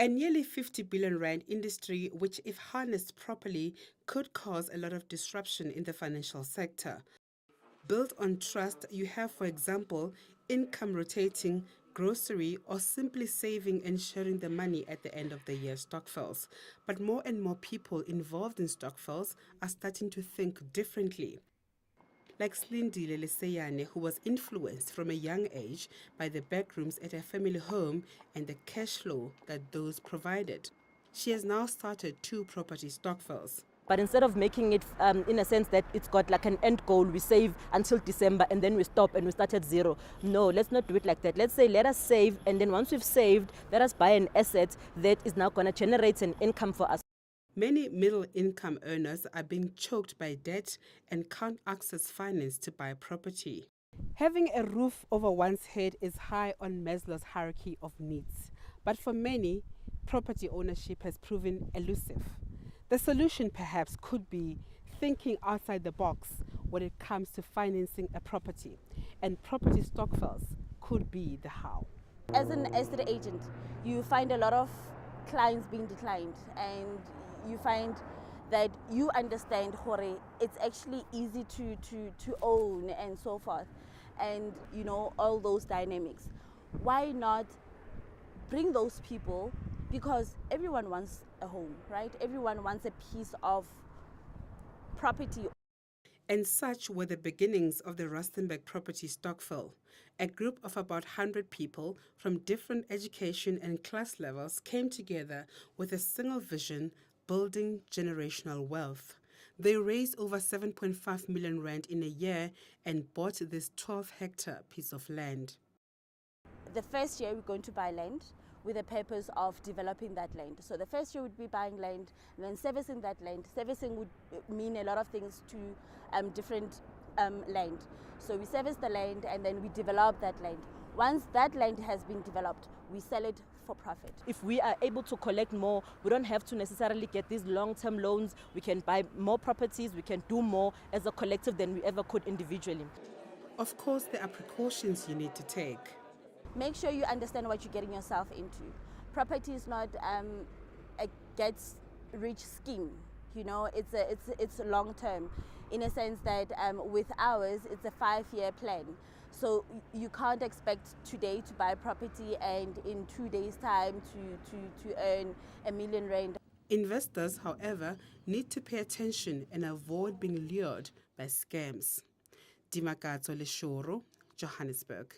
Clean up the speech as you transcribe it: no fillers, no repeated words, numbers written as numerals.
A nearly 50 billion rand industry, which, if harnessed properly, could cause a lot of disruption in the financial sector. Built on trust, you have, for example, income rotating, grocery, or simply saving and sharing the money at the end of the year Stockvels. But more and more people involved in Stockvels are starting to think differently. Like Slindile Leseyane, who was influenced from a young age by the backrooms at her family home and the cash flow that those provided. She has now started 2 property Stockvels. But instead of making it in a sense that it's got like an end goal, we save until December and then we stop and we start at zero. No, let's not do it like that. Let's say let us save, and then once we've saved, let us buy an asset that is now going to generate an income for us. Many middle-income earners are being choked by debt and can't access finance to buy property. Having a roof over one's head is high on Maslow's hierarchy of needs, but for many, property ownership has proven elusive. The solution perhaps could be thinking outside the box when it comes to financing a property, and property Stockvels could be the how. As an estate agent, you find a lot of clients being declined, and you find that you understand Hore, it's actually easy to own and so forth, and you know all those dynamics. Why not bring those people? Because everyone wants a home, right? Everyone wants a piece of property. And such were the beginnings of the Rustenburg Property Stockville. A group of about 100 people from different education and class levels came together with a single vision: building generational wealth. They raised over 7.5 million rand in a year and bought this 12-hectare piece of land. The first year we're going to buy land with the purpose of developing that land. So the first year would be buying land, and then servicing that land. Servicing would mean a lot of things to different land. So we service the land and then we develop that land. Once that land has been developed, we sell it for profit. If we are able to collect more, we don't have to necessarily get these long-term loans. We can buy more properties, we can do more as a collective than we ever could individually. Of course, there are precautions you need to take. Make sure you understand what you're getting yourself into. Property is not a gets-rich scheme. You know, it's long term, in a sense that with ours, it's a 5-year plan. So you can't expect today to buy property and in 2 days' time to earn R1 million. Investors, however, need to pay attention and avoid being lured by scams. Dimakatso Leshoro, Johannesburg.